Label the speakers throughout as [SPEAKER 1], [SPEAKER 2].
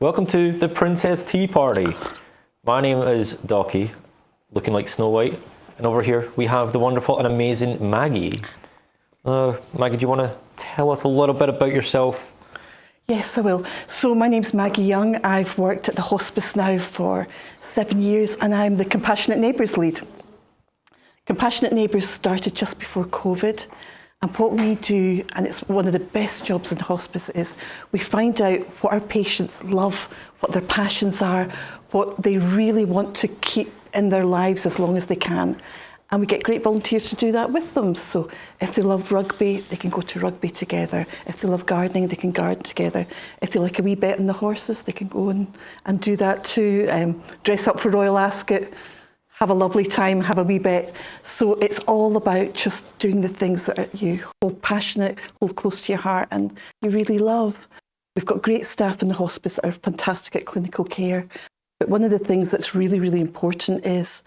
[SPEAKER 1] Welcome to the Princess Tea Party. My name is Docky, looking like Snow White, and over here we have the wonderful and amazing Maggie. Maggie, do you want to tell us a little bit about yourself?
[SPEAKER 2] Yes, I will. So my name's Maggie Young. I've worked at the Hospice now for 7 years and I'm the Compassionate Neighbours lead. Compassionate Neighbours started just before COVID, and what we do, and it's one of the best jobs in hospice, is we find out what our patients love, what their passions are, what they really want to keep in their lives as long as they can. And we get great volunteers to do that with them. So if they love rugby, they can go to rugby together. If they love gardening, they can garden together. If they like a wee bet on the horses, they can go and do that too. Dress up for Royal Ascot, have a lovely time, have a wee bet. So it's all about just doing the things that you hold passionate, hold close to your heart, and you really love. We've got great staff in the hospice that are fantastic at clinical care. But one of the things that's really, really important is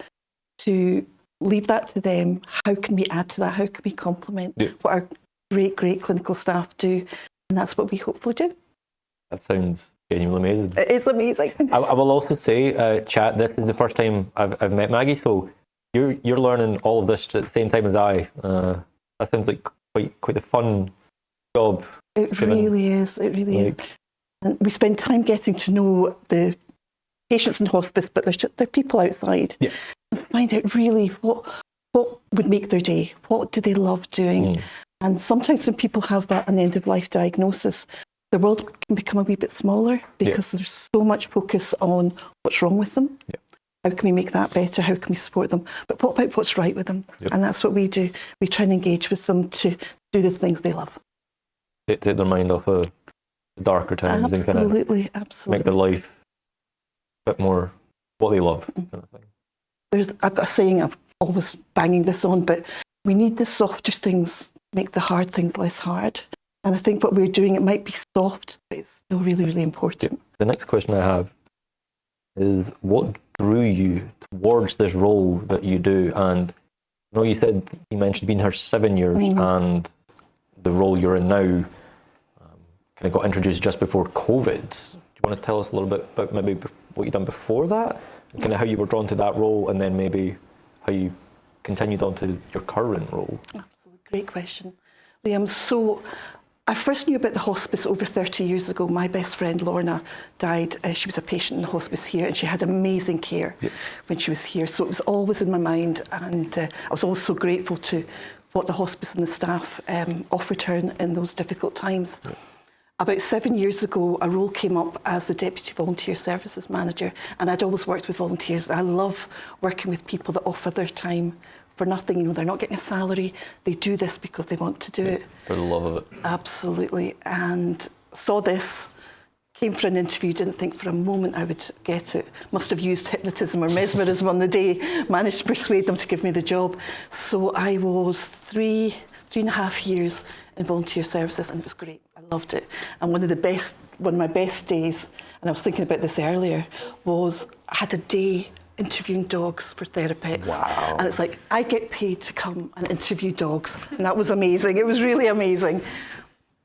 [SPEAKER 2] to leave that to them. How can we add to that? How can we complement what our great, great clinical staff do? And that's what we hopefully do.
[SPEAKER 1] That sounds genuinely amazing.
[SPEAKER 2] It is amazing.
[SPEAKER 1] I will also say, chat, this is the first time I've met Maggie, so you're learning all of this at the same time as I. That sounds like quite a fun job.
[SPEAKER 2] It really is. It really is. And we spend time getting to know the patients in hospice, but they're people outside. Yeah. And find out really what would make their day. What do they love doing? And sometimes when people have an end of life diagnosis, the world can become a wee bit smaller because there's so much focus on what's wrong with them. How can we make that better? How can we support them? But what about what's right with them? And that's what we do. We try and engage with them to do the things they love.
[SPEAKER 1] Take their mind off of the darker times and kind of make their life a bit more what they love. Kind of thing.
[SPEAKER 2] I've got a saying, I'm always banging this on, but we need the softer things make the hard things less hard. And I think what we're doing, it might be soft, but it's still really, really important.
[SPEAKER 1] The next question I have is, what drew you towards this role that you do? And I know you mentioned being here 7 years, and the role you're in now kind of got introduced just before COVID. Do you want to tell us a little bit about maybe what you've done before that, and kind of how you were drawn to that role, and then maybe how you continued on to your current role?
[SPEAKER 2] Absolutely, great question, Liam. So I first knew about the hospice over 30 years ago. My best friend Lorna died. She was a patient in the hospice here, and she had amazing care when she was here. So it was always in my mind, and I was always so grateful to what the hospice and the staff offered her in those difficult times. About 7 years ago, a role came up as the Deputy Volunteer Services Manager, and I'd always worked with volunteers. I love working with people that offer their time for nothing. You know, they're not getting a salary. They do this because they want to do it.
[SPEAKER 1] For the love of it.
[SPEAKER 2] Absolutely. And saw this, came for an interview, didn't think for a moment I would get it. Must have used hypnotism or mesmerism on the day, managed to persuade them to give me the job. So I was three and a half years in volunteer services, and it was great. I loved it. And one of my best days, and I was thinking about this earlier, was I had a day interviewing dogs for therapists.
[SPEAKER 1] Wow.
[SPEAKER 2] And it's like, I get paid to come and interview dogs. And that was amazing. It was really amazing.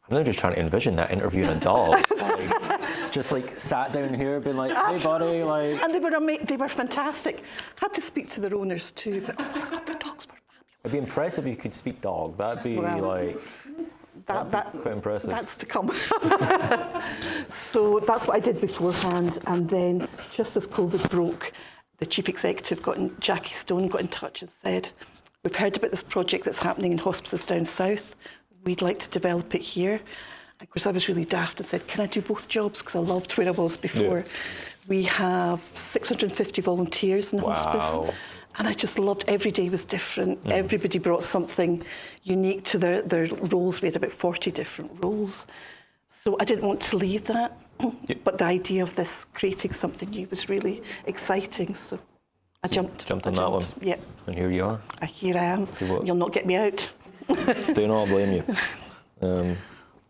[SPEAKER 1] I'm now just trying to envision that interviewing a dog. Just sat down here being like, hey buddy,
[SPEAKER 2] And they were fantastic. Had to speak to their owners too, but oh my God, their dogs were fabulous.
[SPEAKER 1] It'd be impressive if you could speak dog. That'd be quite impressive.
[SPEAKER 2] That's to come. So that's what I did beforehand. And then just as COVID broke, the chief executive, Jackie Stone, got in touch and said, we've heard about this project that's happening in hospices down south. We'd like to develop it here. And of course, I was really daft and said, can I do both jobs? Because I loved where I was before. We have 650 volunteers in hospice. And I just loved, every day was different. Everybody brought something unique to their roles. We had about 40 different roles. So I didn't want to leave that. But the idea of this creating something new was really exciting. So I jumped
[SPEAKER 1] on that one.
[SPEAKER 2] Yeah.
[SPEAKER 1] And here you are.
[SPEAKER 2] Here I am. You'll not get me out.
[SPEAKER 1] Do not blame you.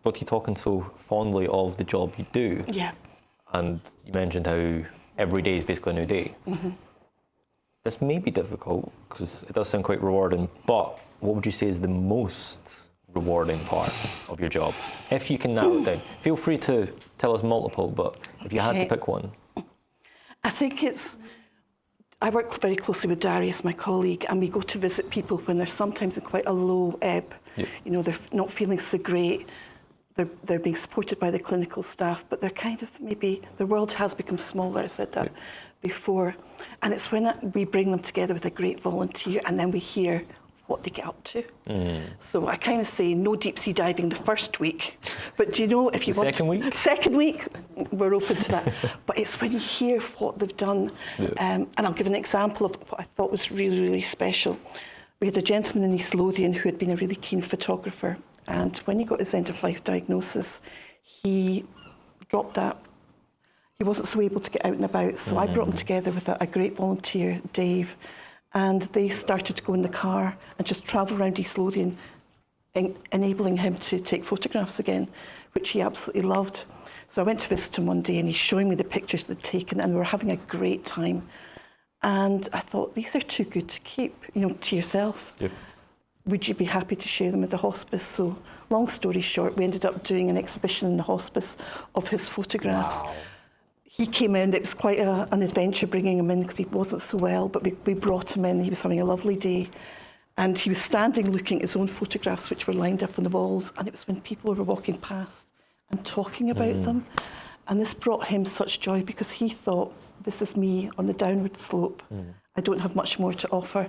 [SPEAKER 1] But you're talking so fondly of the job you do.
[SPEAKER 2] Yeah.
[SPEAKER 1] And you mentioned how every day is basically a new day. This may be difficult because it does sound quite rewarding, but what would you say is the most rewarding part of your job? If you can narrow it down, feel free to tell us multiple, but if you had to pick one.
[SPEAKER 2] I think I work very closely with Darius, my colleague, and we go to visit people when they're sometimes in quite a low ebb. Yep. You know, they're not feeling so great. They're being supported by the clinical staff, but they're kind of maybe, the world has become smaller, I said that before. And it's when we bring them together with a great volunteer and then we hear what they get up to. So I kind of say no deep sea diving the first week, but do you know, if you want second week, we're open to that. But it's when you hear what they've done. And I'll give an example of what I thought was really, really special. We had a gentleman in East Lothian who had been a really keen photographer, and when he got his end-of-life diagnosis, he dropped that. He wasn't so able to get out and about, so I brought him together with a great volunteer, Dave, and they started to go in the car and just travel around East Lothian, enabling him to take photographs again, which he absolutely loved. So I went to visit him one day and he's showing me the pictures they'd taken, and we were having a great time. And I thought, these are too good to keep, you know, to yourself. Yep. Would you be happy to share them with the hospice? So long story short, we ended up doing an exhibition in the hospice of his photographs. Wow. He came in, it was quite an adventure bringing him in because he wasn't so well, but we brought him in, he was having a lovely day. And he was standing looking at his own photographs, which were lined up on the walls, and it was when people were walking past and talking about them. And this brought him such joy because he thought, this is me on the downward slope. I don't have much more to offer.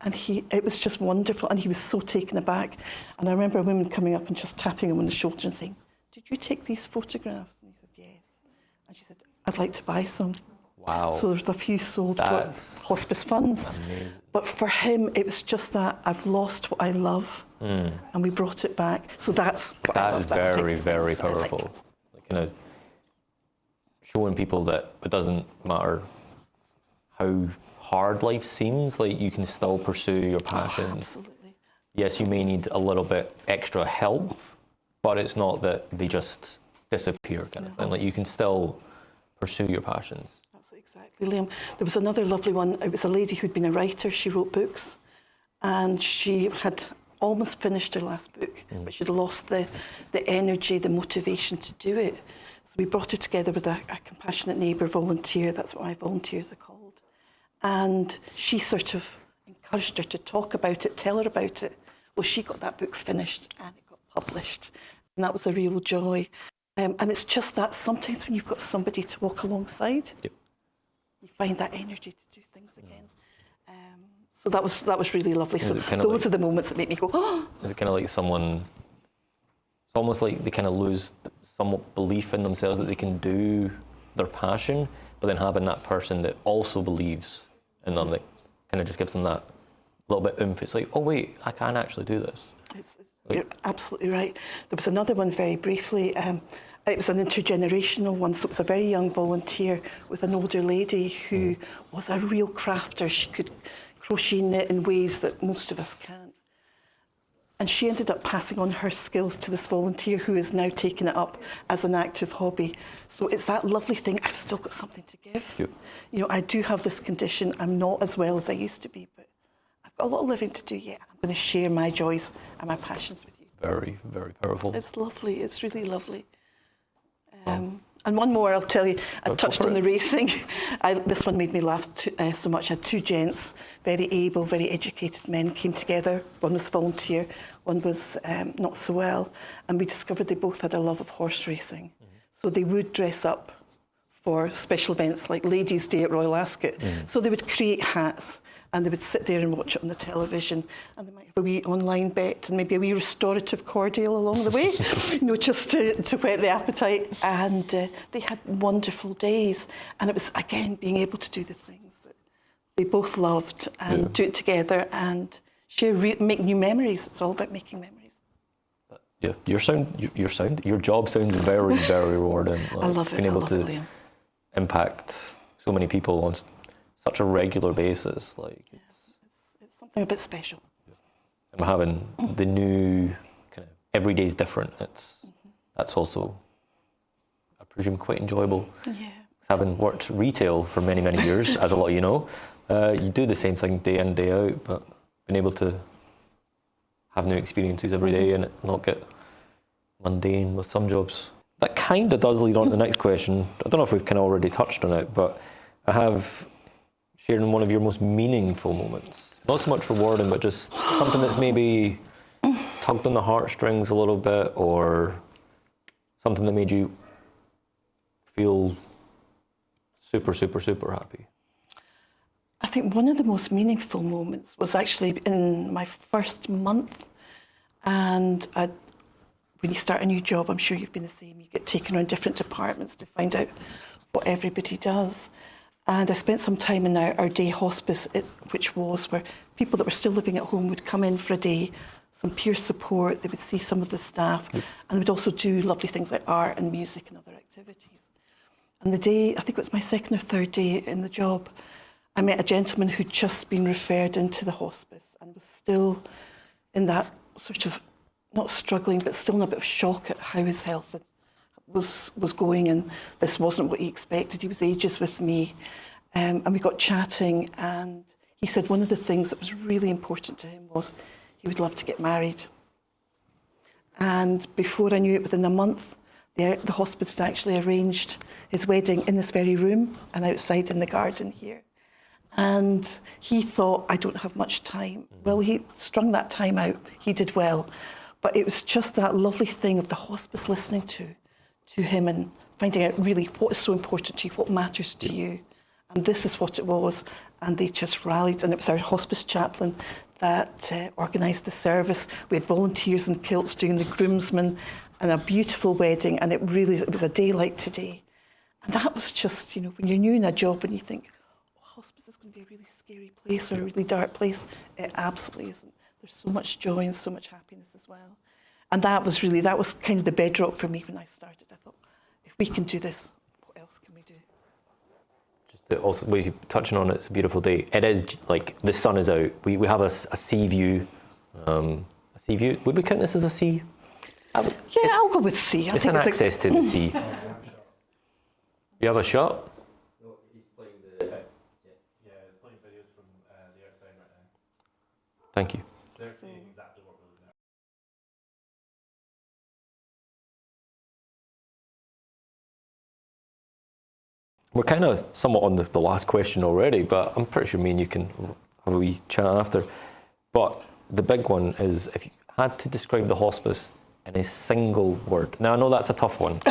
[SPEAKER 2] And it was just wonderful, and he was so taken aback. And I remember a woman coming up and just tapping him on the shoulder and saying, "Did you take these photographs?" And he said, "Yes." And she said, "I'd like to buy some."
[SPEAKER 1] Wow.
[SPEAKER 2] So there's a few sold for hospice funds. Amazing. But for him, it was just that I've lost what I love, and we brought it back. So that's what I love.
[SPEAKER 1] That is very, very powerful. Like, kind of showing people that it doesn't matter how hard life seems, like you can still pursue your passions.
[SPEAKER 2] Absolutely.
[SPEAKER 1] Yes, you may need a little bit extra help, but it's not that they just disappear kind of thing. Like you can still pursue your passions.
[SPEAKER 2] That's exactly, Liam. There was another lovely one. It was a lady who'd been a writer. She wrote books, and she had almost finished her last book, but she'd lost the energy, the motivation to do it. So we brought her together with a compassionate neighbour volunteer. That's what my volunteers are called. And she sort of encouraged her to talk about it, tell her about it. Well, she got that book finished and it got published. And that was a real joy. And it's just that sometimes when you've got somebody to walk alongside, you find that energy to do things again. So that was really lovely. So those are the moments that make me go, oh!
[SPEAKER 1] Is it kind of like someone, it's almost like they kind of lose somewhat belief in themselves that they can do their passion, but then having that person that also believes in them, that kind of just gives them that little bit oomph. It's like, oh wait, I can actually do this.
[SPEAKER 2] You're absolutely right. There was another one very briefly. It was an intergenerational one, so it was a very young volunteer with an older lady who was a real crafter. She could crochet, knit in ways that most of us can't. And she ended up passing on her skills to this volunteer who has now taken it up as an active hobby. So it's that lovely thing, I've still got something to give. Yep. You know, I do have this condition, I'm not as well as I used to be, but I've got a lot of living to do yet. I'm going to share my joys and my passions with you.
[SPEAKER 1] Very, very powerful.
[SPEAKER 2] It's lovely, it's really lovely. And one more, I'll tell you, I touched on the racing. This one made me laugh so much. I had two gents, very able, very educated men, came together. One was volunteer, one was not so well. And we discovered they both had a love of horse racing. So they would dress up for special events like Ladies' Day at Royal Ascot. So they would create hats and they would sit there and watch it on the television, and they might have a wee online bet and maybe a wee restorative cordial along the way, you know, just to whet the appetite. And they had wonderful days, and it was again being able to do the things that they both loved and do it together and share, make new memories. It's all about making memories.
[SPEAKER 1] Yeah, your job sounds very, very rewarding. Like,
[SPEAKER 2] I love it.
[SPEAKER 1] Being able to
[SPEAKER 2] Liam.
[SPEAKER 1] impact so many people on such a regular basis, like
[SPEAKER 2] it's something a bit special.
[SPEAKER 1] And having the new kind of every day is different. That's also, I presume, quite enjoyable.
[SPEAKER 2] Yeah.
[SPEAKER 1] Having worked retail for many, many years, as a lot of you know, you do the same thing day in, day out, but being able to have new experiences every day and it not get mundane with some jobs. That kind of does lead on to the next question. I don't know if we've kind of already touched on it, but I have shared in one of your most meaningful moments. Not so much rewarding, but just something that's maybe tugged on the heartstrings a little bit, or something that made you feel super, super, super happy.
[SPEAKER 2] I think one of the most meaningful moments was actually in my first month. And when you start a new job, I'm sure you've been the same, you get taken around different departments to find out what everybody does. And I spent some time in our day hospice, which was where people that were still living at home would come in for a day, some peer support, they would see some of the staff, and they would also do lovely things like art and music and other activities. And the day, I think it was my second or third day in the job, I met a gentleman who'd just been referred into the hospice and was still in that sort of, not struggling, but still in a bit of shock at how his health was going, and this wasn't what he expected. He was ages with me, and we got chatting, and he said one of the things that was really important to him was he would love to get married. And before I knew it, within a month, the hospice had actually arranged his wedding in this very room and outside in the garden here. And he thought, I don't have much time. Well, he strung that time out. He did well. But it was just that lovely thing of the hospice listening to him and finding out really what is so important to you, what matters to you. And this is what it was. And they just rallied. And it was our hospice chaplain that organised the service. We had volunteers in kilts doing the groomsmen and a beautiful wedding. And it was a day like today. And that was just, you know, when you're new in a job and you think, oh, hospice is going to be a really scary place or a really dark place. It absolutely isn't. There's so much joy and so much happiness as well. And that was kind of the bedrock for me when I started. I thought, if we can do this, what else can we do?
[SPEAKER 1] Just to also, we're touching on it, it's a beautiful day. It is like the sun is out. We have a sea view. A sea view. Would we count this as a sea?
[SPEAKER 2] Yeah, I'll go with sea.
[SPEAKER 1] It's an access to the sea. You have a shot?
[SPEAKER 3] No, he's playing the. Yeah, he's playing videos from the outside right now.
[SPEAKER 1] Thank you.
[SPEAKER 3] They're seeing exactly what we're looking at.
[SPEAKER 1] We're kind of somewhat on the last question already, but I'm pretty sure me and you can have a wee chat after. But the big one is, if you had to describe the hospice in a single word. Now, I know that's a tough one.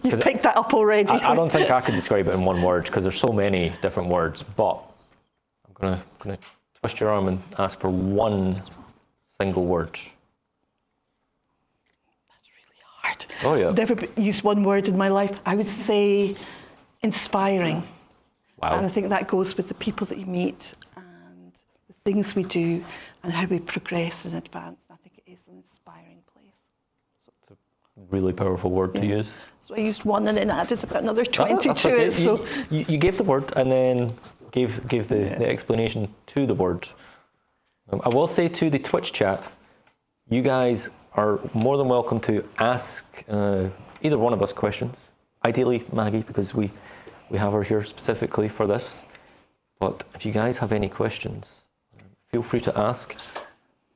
[SPEAKER 2] You've picked that up already.
[SPEAKER 1] I don't think I could describe it in one word because there's so many different words, but I'm gonna twist your arm and ask for one single word.
[SPEAKER 2] Hard.
[SPEAKER 1] Oh yeah.
[SPEAKER 2] Never used one word in my life. I would say inspiring.
[SPEAKER 1] Wow.
[SPEAKER 2] And I think that goes with the people that you meet and the things we do and how we progress and advance. I think it is an inspiring place.
[SPEAKER 1] It's a really powerful word to use.
[SPEAKER 2] So I used one and then added about another 20
[SPEAKER 1] That's
[SPEAKER 2] to
[SPEAKER 1] okay.
[SPEAKER 2] it. So
[SPEAKER 1] You gave the word and then gave the explanation to the word. I will say to the Twitch chat, you guys are more than welcome to ask either one of us questions. Ideally, Maggie, because we have her here specifically for this. But if you guys have any questions, feel free to ask.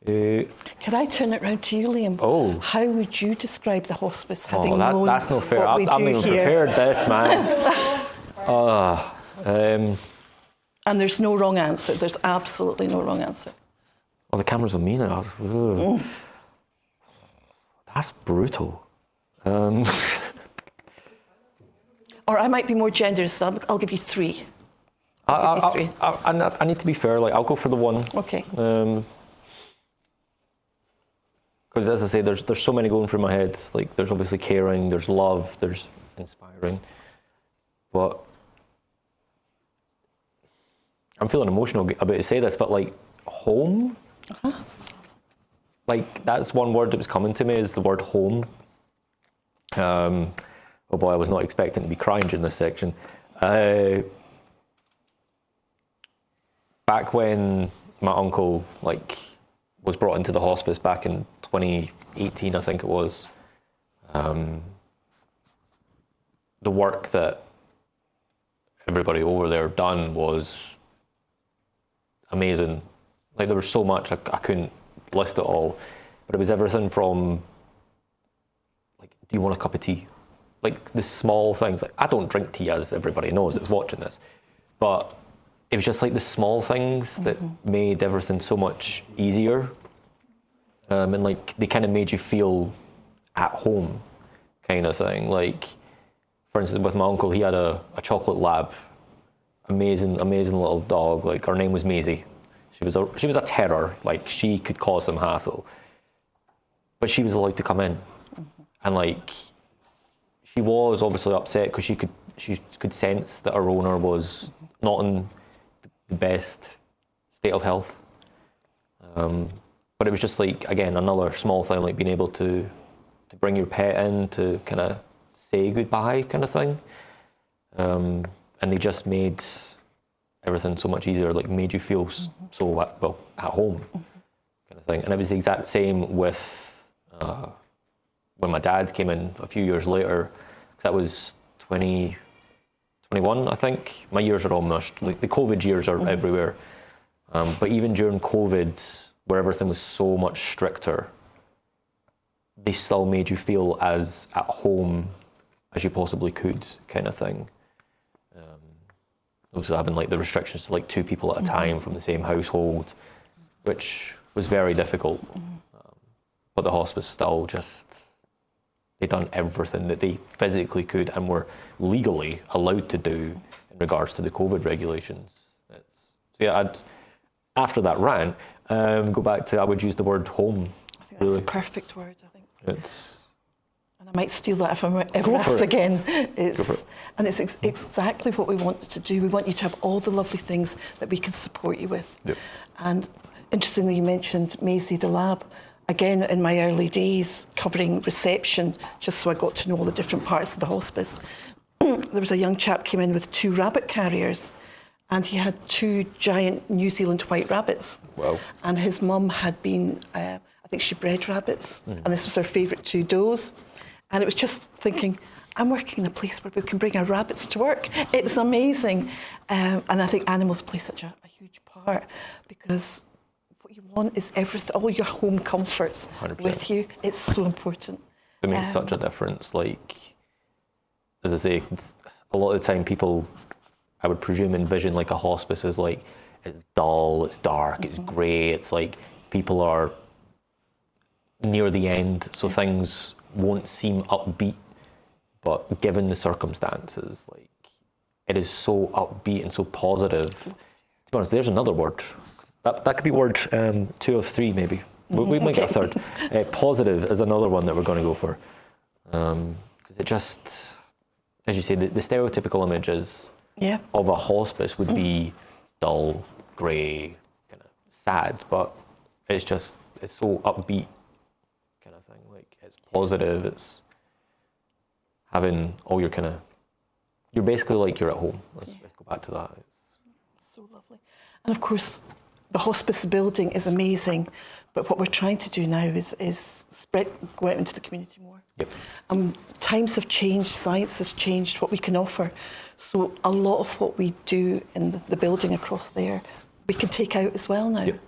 [SPEAKER 2] can I turn it round to you, Liam?
[SPEAKER 1] Oh.
[SPEAKER 2] How would you describe the hospice, having known
[SPEAKER 1] that's no fair.
[SPEAKER 2] what we
[SPEAKER 1] I've
[SPEAKER 2] do
[SPEAKER 1] not even
[SPEAKER 2] here?
[SPEAKER 1] prepared this, man.
[SPEAKER 2] And there's no wrong answer. There's absolutely no wrong answer.
[SPEAKER 1] Oh, the camera's on me now. Ugh. That's brutal.
[SPEAKER 2] Or I might be more generous. I'll give you three.
[SPEAKER 1] I need to be fair. Like, I'll go for the one.
[SPEAKER 2] Okay.
[SPEAKER 1] Because as I say, there's so many going through my head. Like, there's obviously caring, there's love, there's inspiring. But I'm feeling emotional about to say this, but like, home?
[SPEAKER 2] Uh-huh.
[SPEAKER 1] Like, that's one word that was coming to me, is the word home. Oh boy, I was not expecting to be crying during this section. Back when my uncle was brought into the hospice back in 2018, I think it was, the work that everybody over there done was amazing. Like, there was so much I couldn't list it all, but it was everything from like, do you want a cup of tea? Like the small things. Like, I don't drink tea, as everybody knows that's watching this, but it was just like the small things that made everything so much easier, and like they kind of made you feel at home, kind of thing. Like, for instance, with my uncle, he had a chocolate lab, amazing little dog. Like, her name was Maisie. She was a terror. Like, she could cause some hassle, but she was allowed to come in, and like, she was obviously upset because she could sense that her owner was not in the best state of health. But it was just like, again, another small thing, like being able to bring your pet in to kind of say goodbye, kind of thing. And they just made everything so much easier, like made you feel so at home, kind of thing. And it was the exact same with when my dad came in a few years later. That was 2021, I think. My years are all mushed. Like the COVID years are everywhere. But even during COVID, where everything was so much stricter, they still made you feel as at home as you possibly could, kind of thing. Also having like the restrictions to like 2 people at a time from the same household, which was very difficult. But the hospice still just, they done everything that they physically could and were legally allowed to do in regards to the COVID regulations. So yeah, after that rant, go back to, I would use the word home.
[SPEAKER 2] I think that's the perfect word, I think.
[SPEAKER 1] It's,
[SPEAKER 2] and I might steal that if I'm ever asked again. And it's exactly what we want to do. We want you to have all the lovely things that we can support you with.
[SPEAKER 1] Yep.
[SPEAKER 2] And interestingly, you mentioned Maisie the lab. Again, in my early days, covering reception, just so I got to know all the different parts of the hospice, there was a young chap came in with 2 rabbit carriers, and he had 2 giant New Zealand white rabbits.
[SPEAKER 1] wow.
[SPEAKER 2] And his mum had been, I think she bred rabbits, and this was her favourite 2 does. And it was just thinking, I'm working in a place where we can bring our rabbits to work. It's amazing. And I think animals play such a huge part, because what you want is everything, all your home comforts
[SPEAKER 1] 100%.
[SPEAKER 2] with you. It's so important.
[SPEAKER 1] It makes such a difference. Like, as I say, a lot of the time people, I would presume, envision like a hospice as like, it's dull, it's dark, it's grey, it's like people are near the end, so things won't seem upbeat. But given the circumstances, like, it is so upbeat and so positive. To be honest, there's another word. That could be word 2 of 3 maybe. We might get a third. Positive is another one that we're going to go for. Because it just, as you say, the stereotypical images of a hospice would be dull, grey, kind of sad, but it's so upbeat kind of thing. Like, it's positive, it's having all your kind of, you're basically like you're at home. Let's go back to that.
[SPEAKER 2] It's so lovely. And of course, the hospice building is amazing, but what we're trying to do now is go out into the community more.
[SPEAKER 1] Yep.
[SPEAKER 2] Times have changed, science has changed, what we can offer. So a lot of what we do in the building across there, we can take out as well now.
[SPEAKER 1] Yep.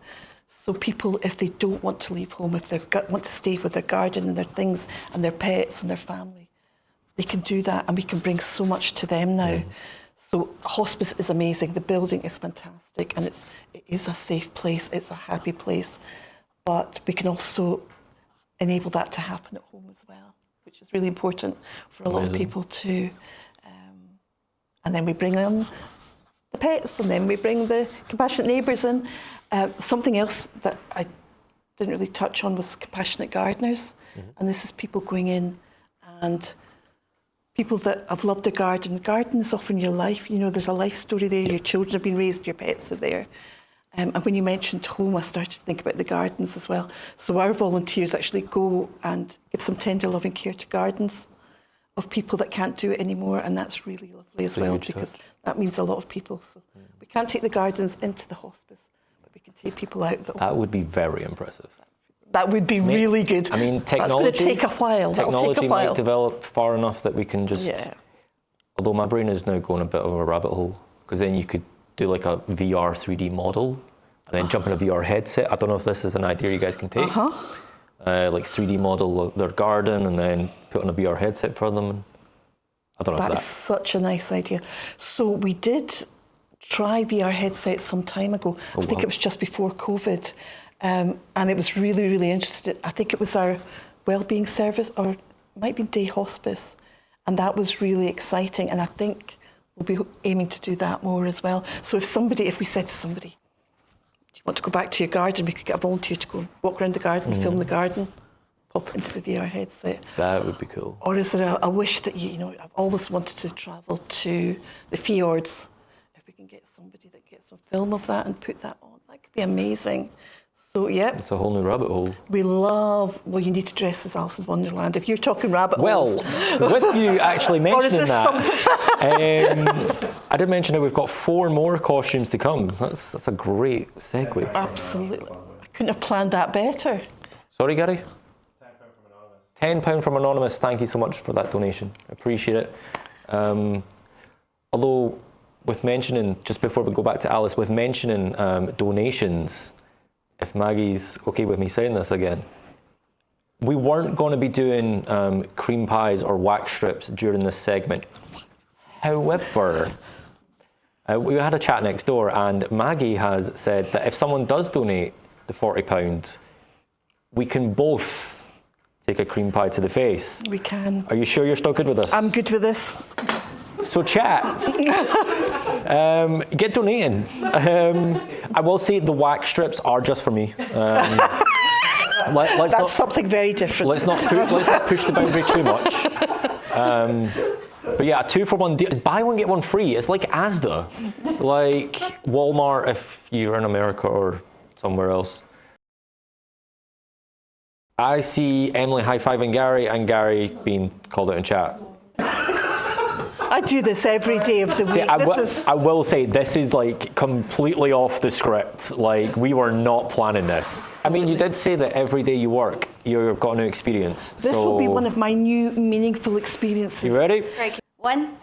[SPEAKER 2] So people, if they don't want to leave home, if they want to stay with their garden and their things and their pets and their family, they can do that, and we can bring so much to them now. So hospice is amazing. The building is fantastic, and it is a safe place. It's a happy place, but we can also enable that to happen at home as well, which is really important for a lot of people too. And then we bring on the pets, and then we bring the compassionate neighbours in. Something else that I didn't really touch on was compassionate gardeners, and this is people going in and people that have loved a garden. The garden is often your life. You know, there's a life story there. Your children have been raised, your pets are there. And when you mentioned home, I started to think about the gardens as well. So our volunteers actually go and give some tender loving care to gardens of people that can't do it anymore. And that's really lovely as well, because that means a lot of people. So we can't take the gardens into the hospice, but we can take people out.
[SPEAKER 1] That would be very impressive.
[SPEAKER 2] That would be really good.
[SPEAKER 1] I mean, technology.
[SPEAKER 2] That's going to take a while.
[SPEAKER 1] Technology might develop far enough that we can just.
[SPEAKER 2] Yeah.
[SPEAKER 1] Although my brain is now going a bit of a rabbit hole, because then you could do like a VR 3D model and then jump in a VR headset. I don't know if this is an idea you guys can take. Like 3D model their garden and then put on a VR headset for them. I don't know
[SPEAKER 2] That
[SPEAKER 1] if
[SPEAKER 2] is such a nice idea. So we did try VR headsets some time ago. I think it was just before COVID. And it was really, really interesting. I think it was our wellbeing service, or it might be day hospice. And that was really exciting. And I think we'll be aiming to do that more as well. So if we said to somebody, do you want to go back to your garden? We could get a volunteer to go walk around the garden, film the garden, pop it into the VR headset.
[SPEAKER 1] that would be cool.
[SPEAKER 2] Or is there a wish that I've always wanted to travel to the fjords. If we can get somebody that gets some film of that and put that on, that could be amazing. So, yeah.
[SPEAKER 1] It's a whole new rabbit hole.
[SPEAKER 2] We love, you need to dress as Alice in Wonderland. If you're talking rabbit holes.
[SPEAKER 1] Well, with you actually mentioning
[SPEAKER 2] Or is this
[SPEAKER 1] that, I did mention that we've got 4 more costumes to come. That's a great segue.
[SPEAKER 2] Absolutely. I couldn't have planned that better.
[SPEAKER 1] Sorry, Gary?
[SPEAKER 3] £10 from Anonymous.
[SPEAKER 1] £10 from Anonymous. Thank you so much for that donation. I appreciate it. Although, with mentioning, just before we go back to Alice, with mentioning donations, if Maggie's okay with me saying this again, we weren't going to be doing cream pies or wax strips during this segment. However, we had a chat next door, and Maggie has said that if someone does donate the £40, we can both take a cream pie to the face.
[SPEAKER 2] We can.
[SPEAKER 1] Are you sure you're still good with this?
[SPEAKER 2] I'm good with this.
[SPEAKER 1] So chat. Get donating. I will say the wax strips are just for me.
[SPEAKER 2] That's something very different.
[SPEAKER 1] Let's not push the boundary too much. But yeah, a 2-for-1 deal. Buy one, get one free. It's like Asda. Like Walmart if you're in America or somewhere else. I see Emily high-fiving Gary and Gary being called out in chat.
[SPEAKER 2] I do this every day of the week.
[SPEAKER 1] See, I will say this is like completely off the script. Like we were not planning this. I mean, you did say that every day you work, you've got a new experience.
[SPEAKER 2] This will be one of my new meaningful experiences.
[SPEAKER 1] You ready?
[SPEAKER 4] Right. 1.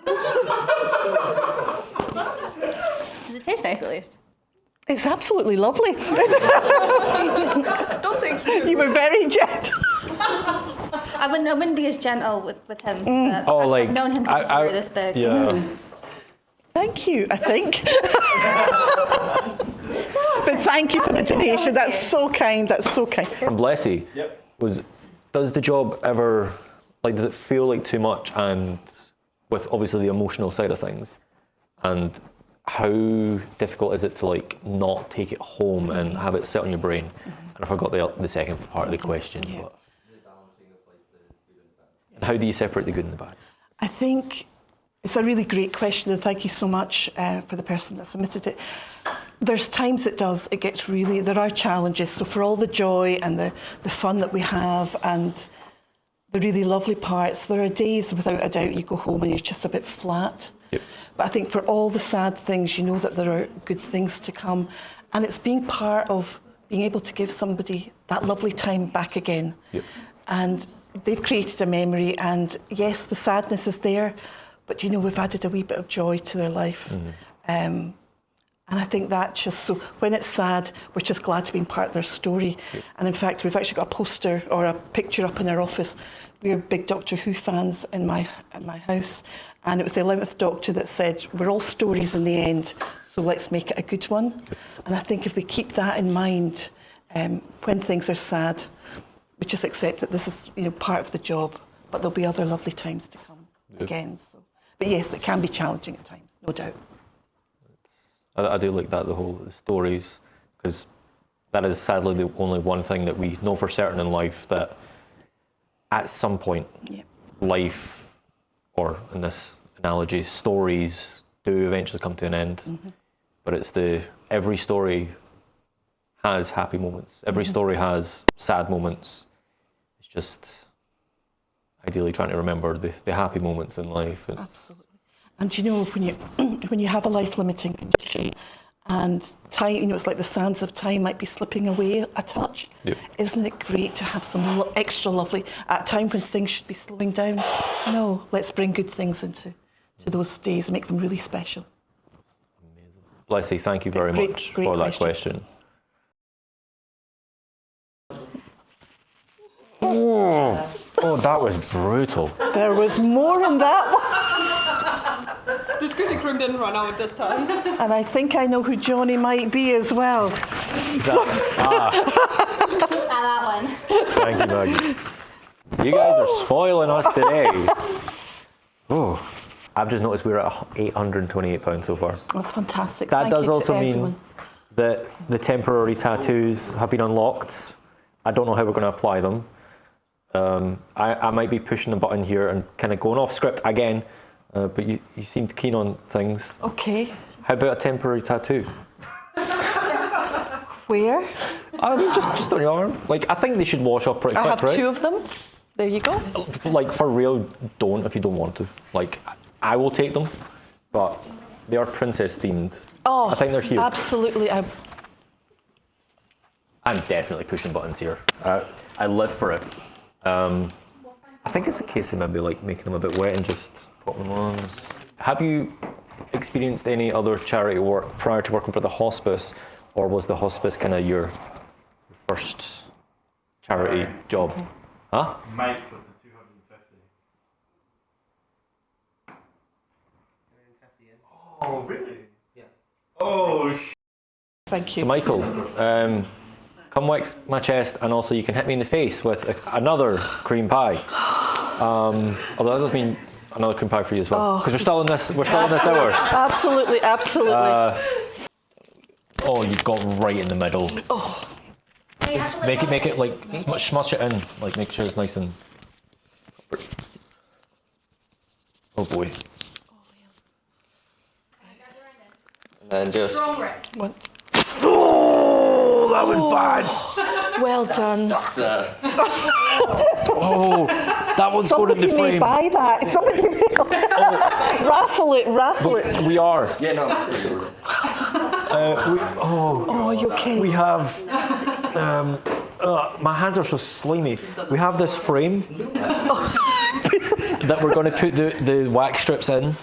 [SPEAKER 4] Does it taste nice at least?
[SPEAKER 2] It's absolutely lovely.
[SPEAKER 4] I don't think so.
[SPEAKER 2] You were very gentle.
[SPEAKER 4] I wouldn't be as gentle with him.
[SPEAKER 1] I've
[SPEAKER 4] known him since we were this big.
[SPEAKER 1] Yeah.
[SPEAKER 2] Thank you, I think. But thank you for the donation. That's so kind. That's so kind.
[SPEAKER 1] From Blessy, does the job ever, does it feel like too much? And with obviously the emotional side of things, and how difficult is it to not take it home and have it sit on your brain? And I forgot the second part of the question.
[SPEAKER 2] Yeah.
[SPEAKER 1] But and how do you separate the good and the bad?
[SPEAKER 2] I think it's a really great question, and thank you so much for the person that submitted it. There's times there are challenges. So for all the joy and the fun that we have and the really lovely parts, there are days without a doubt you go home and you're just a bit flat.
[SPEAKER 1] Yep.
[SPEAKER 2] But I think for all the sad things, you know that there are good things to come. And it's being part of being able to give somebody that lovely time back again.
[SPEAKER 1] Yep.
[SPEAKER 2] And they've created a memory, and yes, the sadness is there, but we've added a wee bit of joy to their life. And I think that so when it's sad, we're just glad to be part of their story. Yep. And in fact, we've actually got a poster or a picture up in our office. We're big Doctor Who fans in my house, and it was the 11th Doctor that said, we're all stories in the end, so let's make it a good one. Yep. And I think if we keep that in mind, when things are sad, we just accept that this is part of the job, but there'll be other lovely times to come again. So, but yes, it can be challenging at times, no doubt.
[SPEAKER 1] I do like that, the stories, because that is sadly the only one thing that we know for certain in life, that at some point, life, or in this analogy, stories do eventually come to an end. Mm-hmm. But it's every story has happy moments. Every story has sad moments. It's just ideally trying to remember the happy moments in life.
[SPEAKER 2] Absolutely. And when you have a life-limiting condition and time, it's like the sands of time might be slipping away a touch. Yep. Isn't it great to have some extra lovely, at a time when things should be slowing down? No, let's bring good things into those days and make them really special.
[SPEAKER 1] Leslie, thank you very
[SPEAKER 2] Great-
[SPEAKER 1] much
[SPEAKER 2] great
[SPEAKER 1] for that
[SPEAKER 2] question.
[SPEAKER 1] question. Oh, that was brutal.
[SPEAKER 2] There was more in that one.
[SPEAKER 5] The scooty cream didn't run out this time.
[SPEAKER 2] And I think I know who Johnny might be as well.
[SPEAKER 4] That one.
[SPEAKER 1] Thank you, Maggie. You guys are spoiling us today. Oh, I've just noticed we're at £828 so far.
[SPEAKER 2] That's fantastic.
[SPEAKER 1] That
[SPEAKER 2] Thank
[SPEAKER 1] does
[SPEAKER 2] you to
[SPEAKER 1] also
[SPEAKER 2] everyone.
[SPEAKER 1] mean that the temporary tattoos have been unlocked. I don't know how we're going to apply them. I might be pushing the button here and kind of going off script again, but you seemed keen on things.
[SPEAKER 2] Okay.
[SPEAKER 1] How about a temporary tattoo?
[SPEAKER 2] Where?
[SPEAKER 1] I mean, just on your arm. Like, I think they should wash off pretty
[SPEAKER 2] I
[SPEAKER 1] quick,
[SPEAKER 2] have
[SPEAKER 1] right?
[SPEAKER 2] 2 of them. There you go.
[SPEAKER 1] Like, for real, don't if you don't want to. Like, I will take them, but they are princess themed.
[SPEAKER 2] Oh,
[SPEAKER 1] I think they're here.
[SPEAKER 2] Absolutely.
[SPEAKER 1] I'm definitely pushing buttons here. I live for it. I think it's a case of maybe like making them a bit wet and just putting them on. Have you experienced any other charity work prior to working for the hospice, or was the hospice kind of your first charity job? Huh?
[SPEAKER 3] Mike with the 250. Oh, really? Yeah. Oh,
[SPEAKER 2] Thank you.
[SPEAKER 1] So Michael, come wax my chest, and also you can hit me in the face with another cream pie. Although that does mean another cream pie for you as well, because we're still in this hour.
[SPEAKER 2] Absolutely, absolutely.
[SPEAKER 1] Oh, you got right in the middle. Make it like smush it in, like make sure it's nice and. Oh boy. And then just.
[SPEAKER 2] One.
[SPEAKER 1] Oh, that was bad.
[SPEAKER 2] Well done.
[SPEAKER 1] Oh, that one's going in the
[SPEAKER 2] Somebody may
[SPEAKER 1] frame.
[SPEAKER 2] buy that. Somebody may raffle it.
[SPEAKER 1] We are.
[SPEAKER 3] yeah, no.
[SPEAKER 2] Oh, you okay?
[SPEAKER 1] We have. My hands are so slimy. We have this frame that we're going to put the wax strips in,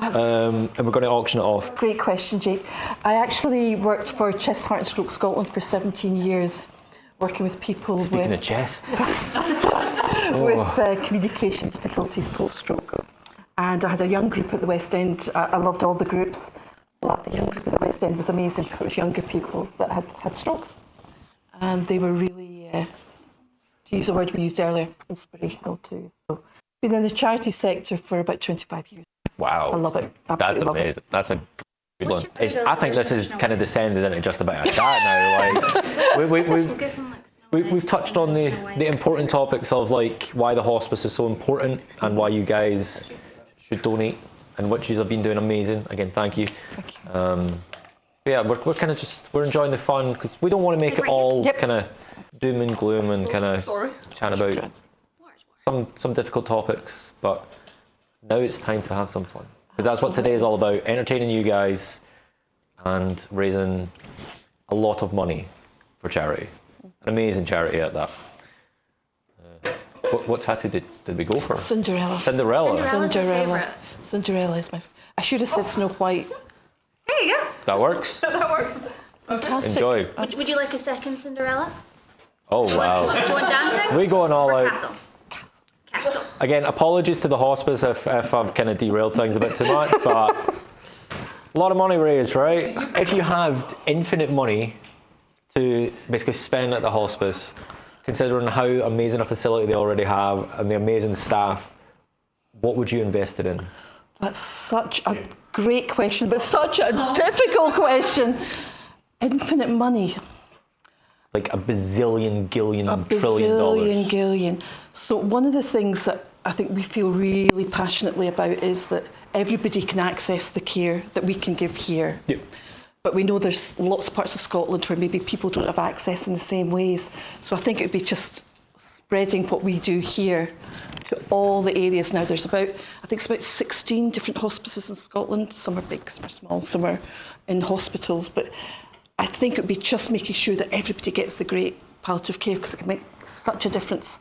[SPEAKER 1] and we're going to auction it off.
[SPEAKER 2] Great question, Jake. I actually worked for Chest, Heart and Stroke Scotland for 17 years, working with people
[SPEAKER 1] Speaking
[SPEAKER 2] with
[SPEAKER 1] of chest,
[SPEAKER 2] communication difficulties post-stroke. And I had a young group at the West End. I loved all the groups. But the young group at the West End was amazing because it was younger people that had strokes. And they were really, to use the word we used earlier, inspirational too. So been in the charity sector for about 25 years.
[SPEAKER 1] wow,
[SPEAKER 2] I love it.
[SPEAKER 1] That's
[SPEAKER 2] Absolutely love it.
[SPEAKER 1] amazing. That's a good one. I think this is kind of descended into just about a chat now. Like we've touched on the important topics of like why the hospice is so important and why you guys should donate, and what you have been doing amazing. Again, thank you.
[SPEAKER 2] Thank you.
[SPEAKER 1] Yeah, we're kind of we're enjoying the fun because we don't want to make it all
[SPEAKER 2] Yep.
[SPEAKER 1] kind of doom and gloom and kind of chat about some difficult topics. But now it's time to have some fun, because that's what today is all about: entertaining you guys and raising a lot of money for charity. An amazing charity at that. What tattoo did we go for?
[SPEAKER 2] Cinderella.
[SPEAKER 1] Cinderella.
[SPEAKER 2] Cinderella is my. I should have said Snow White.
[SPEAKER 4] There you go.
[SPEAKER 1] That works.
[SPEAKER 5] That works.
[SPEAKER 2] Fantastic.
[SPEAKER 1] Enjoy.
[SPEAKER 4] Would you like a second Cinderella?
[SPEAKER 1] Oh wow.
[SPEAKER 4] Do you want dancing?
[SPEAKER 1] We're going all
[SPEAKER 4] Or
[SPEAKER 1] out.
[SPEAKER 4] castle? Castle.
[SPEAKER 1] Again, apologies to the hospice if I've kind of derailed things a bit too much, but a lot of money raised, right? If you had infinite money to basically spend at the hospice, considering how amazing a facility they already have and the amazing staff, what would you invest it in?
[SPEAKER 2] That's such a great question, but such a difficult question. Infinite money.
[SPEAKER 1] Like a bazillion, gillion,
[SPEAKER 2] A
[SPEAKER 1] trillion dollars.
[SPEAKER 2] bazillion, gillion. So one of the things that I think we feel really passionately about is that everybody can access the care that we can give here.
[SPEAKER 1] Yep.
[SPEAKER 2] But we know there's lots of parts of Scotland where maybe people don't have access in the same ways. So I think it would be just spreading what we do here to all the areas now. There's I think it's about 16 different hospices in Scotland. Some are big, some are small, some are in hospitals. But I think it would be just making sure that everybody gets the great palliative care, because it can make such a difference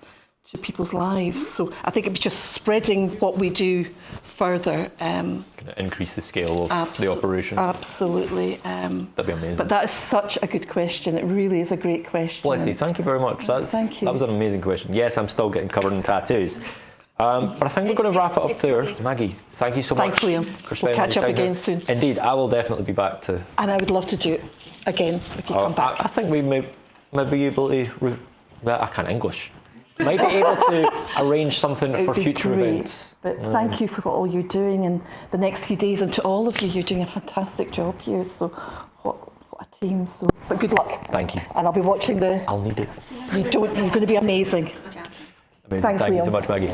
[SPEAKER 2] to people's lives. So I think it'd be just spreading what we do further.
[SPEAKER 1] Kind of increase the scale of the operation.
[SPEAKER 2] Absolutely.
[SPEAKER 1] That'd be amazing.
[SPEAKER 2] But that is such a good question. It really is a great question.
[SPEAKER 1] Bless you. Thank you very much.
[SPEAKER 2] Thank you.
[SPEAKER 1] That was an amazing question. Yes, I'm still getting covered in tattoos. But I think we're going to wrap it up there. Maggie, thank you so much.
[SPEAKER 2] Thanks, Liam.
[SPEAKER 1] For
[SPEAKER 2] We'll
[SPEAKER 1] spending
[SPEAKER 2] catch
[SPEAKER 1] your
[SPEAKER 2] up
[SPEAKER 1] time
[SPEAKER 2] again
[SPEAKER 1] here.
[SPEAKER 2] soon.
[SPEAKER 1] Indeed, I will definitely be back to.
[SPEAKER 2] And I would love to do it again if you come back.
[SPEAKER 1] I think we may be able to. I can't English. Might be able to arrange something
[SPEAKER 2] It
[SPEAKER 1] for
[SPEAKER 2] would be
[SPEAKER 1] future
[SPEAKER 2] great.
[SPEAKER 1] events.
[SPEAKER 2] But thank you for all you're doing in the next few days, and to all of you, you're doing a fantastic job here. So, what a team! So, but good luck.
[SPEAKER 1] Thank you.
[SPEAKER 2] And I'll be watching the.
[SPEAKER 1] I'll need it.
[SPEAKER 2] You're going to be amazing.
[SPEAKER 1] Amazing.
[SPEAKER 2] Thanks,
[SPEAKER 1] Thank you so
[SPEAKER 2] Liam.
[SPEAKER 1] much, Maggie.